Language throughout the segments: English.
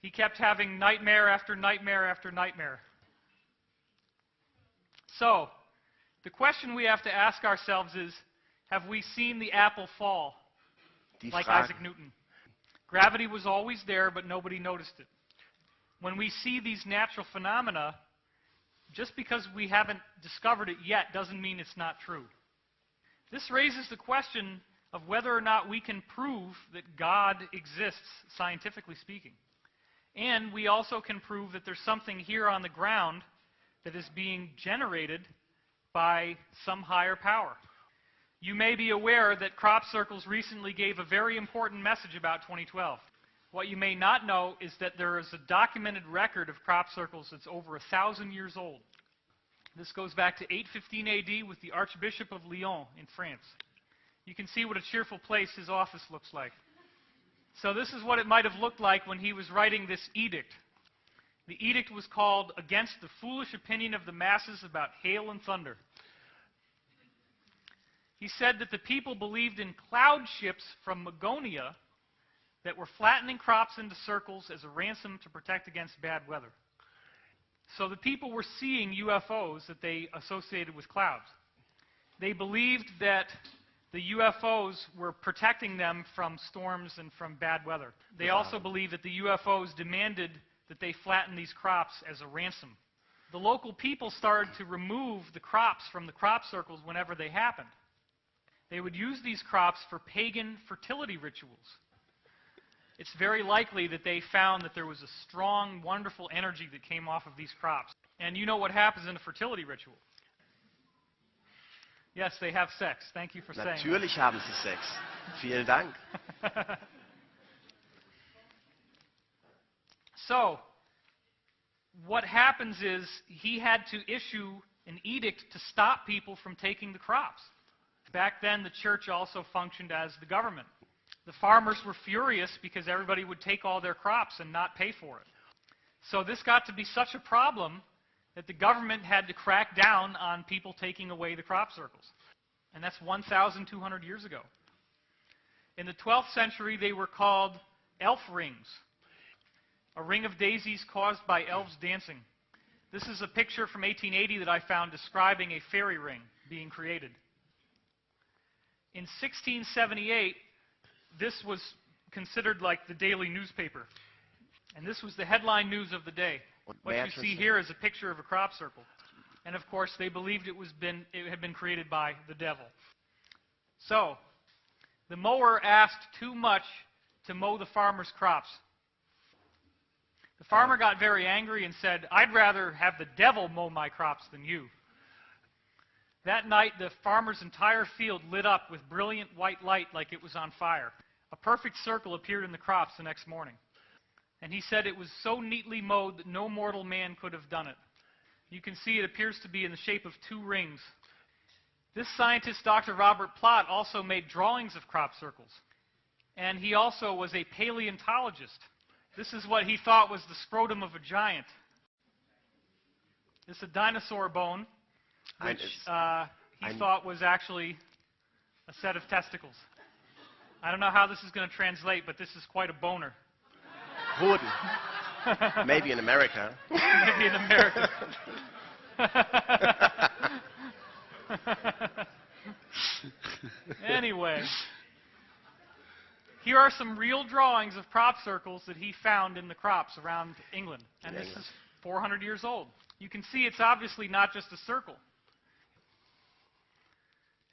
He kept having nightmare after nightmare after nightmare. So, the question we have to ask ourselves is, have we seen the apple fall, like Isaac Newton? Gravity was always there, but nobody noticed it. When we see these natural phenomena, just because we haven't discovered it yet doesn't mean it's not true. This raises the question of whether or not we can prove that God exists, scientifically speaking. And we also can prove that there's something here on the ground that is being generated by some higher power. You may be aware that crop circles recently gave a very important message about 2012. What you may not know is that there is a documented record of crop circles that's over 1,000 years old. This goes back to 815 AD with the Archbishop of Lyon in France. You can see what a cheerful place his office looks like. So this is what it might have looked like when he was writing this edict. The edict was called "Against the Foolish Opinion of the Masses About Hail and Thunder." He said that the people believed in cloud ships from Magonia that were flattening crops into circles as a ransom to protect against bad weather. So the people were seeing UFOs that they associated with clouds. They believed that the UFOs were protecting them from storms and from bad weather. They also believed that the UFOs demanded that they flatten these crops as a ransom. The local people started to remove the crops from the crop circles whenever they happened. They would use these crops for pagan fertility rituals. It's very likely that they found that there was a strong, wonderful energy that came off of these crops. And you know what happens in a fertility ritual. Yes, they have sex. Thank you for saying that. Natürlich haben sie Sex. Vielen Dank. So, what happens is he had to issue an edict to stop people from taking the crops. Back then, the church also functioned as the government. The farmers were furious because everybody would take all their crops and not pay for it. So this got to be such a problem that the government had to crack down on people taking away the crop circles. And that's 1,200 years ago. In the 12th century, they were called elf rings, a ring of daisies caused by elves dancing. This is a picture from 1880 that I found describing a fairy ring being created. In 1678, this was considered like the daily newspaper. And this was the headline news of the day. What you see here is a picture of a crop circle. And of course, they believed it had been created by the devil. So, the mower asked too much to mow the farmer's crops. The farmer got very angry and said, "I'd rather have the devil mow my crops than you." That night, the farmer's entire field lit up with brilliant white light like it was on fire. A perfect circle appeared in the crops the next morning. And he said it was so neatly mowed that no mortal man could have done it. You can see it appears to be in the shape of two rings. This scientist, Dr. Robert Plot, also made drawings of crop circles. And he also was a paleontologist. This is what he thought was the scrotum of a giant. This is a dinosaur bone, which he thought was actually a set of testicles. I don't know how this is going to translate, but this is quite a boner. Hoden. Maybe in America. Maybe in America. Anyway, here are some real drawings of crop circles that he found in the crops around England. And this is 400 years old. You can see it's obviously not just a circle.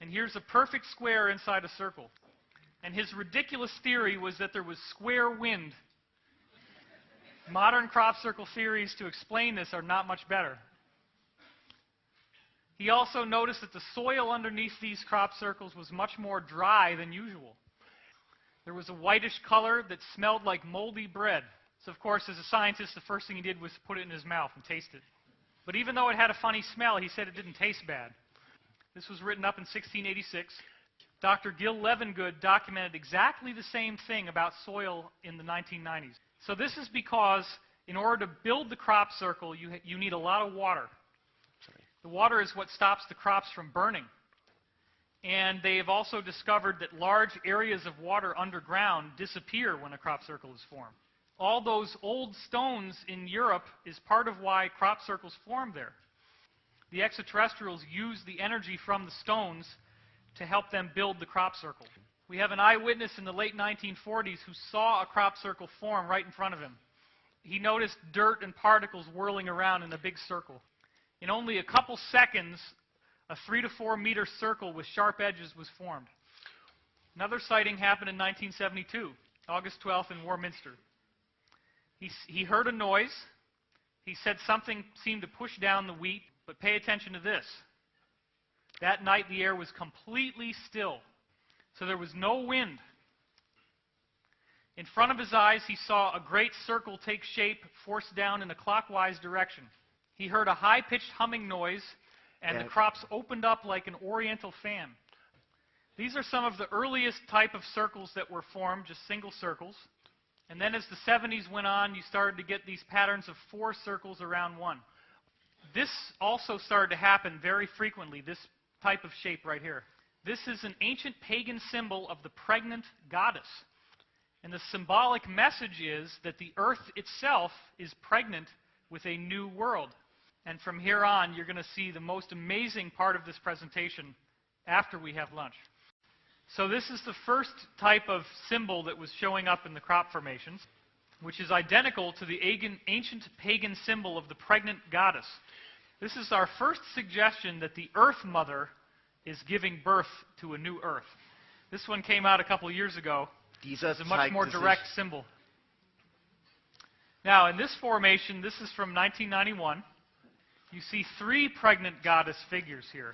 And here's a perfect square inside a circle. And his ridiculous theory was that there was square wind. Modern crop circle theories to explain this are not much better. He also noticed that the soil underneath these crop circles was much more dry than usual. There was a whitish color that smelled like moldy bread. So, of course, as a scientist, the first thing he did was put it in his mouth and taste it. But even though it had a funny smell, he said it didn't taste bad. This was written up in 1686. Dr. Gil Levengood documented exactly the same thing about soil in the 1990s. So this is because in order to build the crop circle, you need a lot of water. The water is what stops the crops from burning. And they have also discovered that large areas of water underground disappear when a crop circle is formed. all those old stones in Europe is part of why crop circles formed there. The extraterrestrials used the energy from the stones to help them build the crop circle. We have an eyewitness in the late 1940s who saw a crop circle form right in front of him. He noticed dirt and particles whirling around in a big circle. In only a couple seconds, a 3 to 4 meter circle with sharp edges was formed. Another sighting happened in 1972, August 12th in Warminster. He heard a noise. He said something seemed to push down the wheat, but pay attention to this. That night the air was completely still, so there was no wind. In front of his eyes he saw a great circle take shape, forced down in a clockwise direction. He heard a high-pitched humming noise, and the crops opened up like an oriental fan. These are some of the earliest type of circles that were formed, just single circles. And then as the 70s went on, you started to get these patterns of 4 circles around one. This also started to happen very frequently, this type of shape right here. This is an ancient pagan symbol of the pregnant goddess. And the symbolic message is that the earth itself is pregnant with a new world. And from here on, you're going to see the most amazing part of this presentation after we have lunch. So this is the first type of symbol that was showing up in the crop formations, which is identical to the ancient pagan symbol of the pregnant goddess. This is our first suggestion that the Earth Mother is giving birth to a new Earth. This one came out a couple years ago. It's a much more direct symbol. Now, in this formation, this is from 1991. You see 3 pregnant goddess figures here.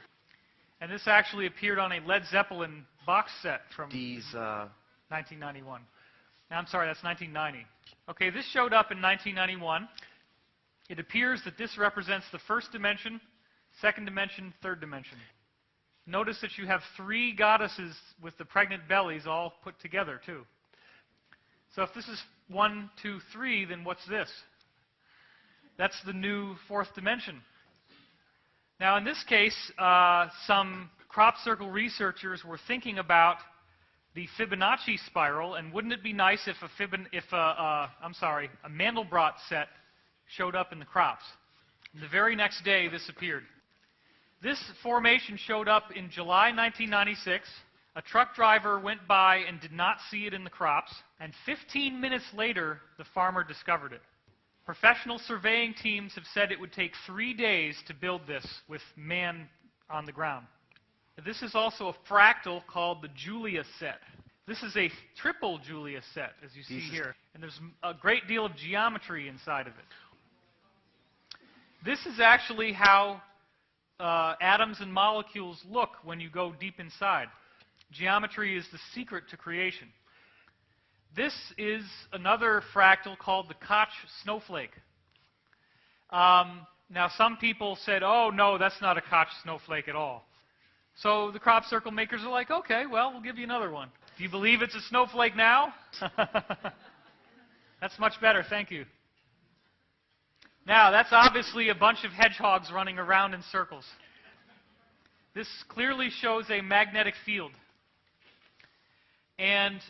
And this actually appeared on a Led Zeppelin box set from 1991. Now, I'm sorry, that's 1990. Okay, this showed up in 1991. It appears that this represents the first dimension, second dimension, third dimension. Notice that you have 3 goddesses with the pregnant bellies all put together, too. So if this is 1, 2, 3, then what's this? That's the new 4th dimension. Now, in this case, some crop circle researchers were thinking about the Fibonacci spiral, and wouldn't it be nice if a Mandelbrot set showed up in the crops? And the very next day, this appeared. This formation showed up in July 1996. A truck driver went by and did not see it in the crops, and 15 minutes later, the farmer discovered it. Professional surveying teams have said it would take 3 days to build this with man on the ground. This is also a fractal called the Julia set. This is a triple Julia set, as you see here, and there's a great deal of geometry inside of it. This is actually how atoms and molecules look when you go deep inside. Geometry is the secret to creation. This is another fractal called the Koch snowflake. Now, some people said, oh, no, that's not a Koch snowflake at all. So the crop circle makers are like, okay, well, we'll give you another one. Do you believe it's a snowflake now? That's much better, thank you. Now, that's obviously a bunch of hedgehogs running around in circles. This clearly shows a magnetic field. And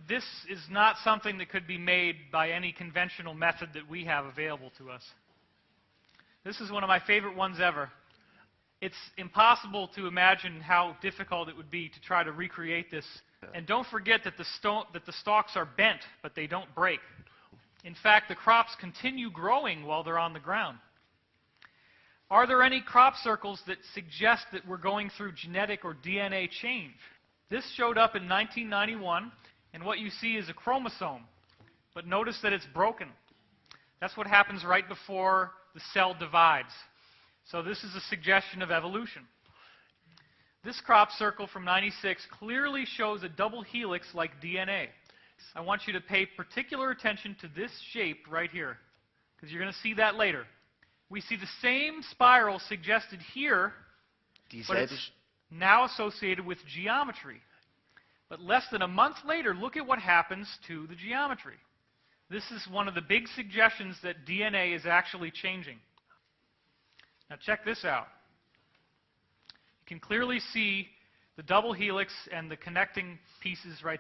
this is not something that could be made by any conventional method that we have available to us. This is one of my favorite ones ever. It's impossible to imagine how difficult it would be to try to recreate this. And don't forget that the stalks are bent, but they don't break. In fact, the crops continue growing while they're on the ground. Are there any crop circles that suggest that we're going through genetic or DNA change? This showed up in 1991, and what you see is a chromosome. But notice that it's broken. That's what happens right before the cell divides. So this is a suggestion of evolution. This crop circle from 96 clearly shows a double helix like DNA. I want you to pay particular attention to this shape right here, because you're going to see that later. We see the same spiral suggested here, but it's now associated with geometry. But less than a month later, look at what happens to the geometry. This is one of the big suggestions that DNA is actually changing. Now check this out. You can clearly see the double helix and the connecting pieces right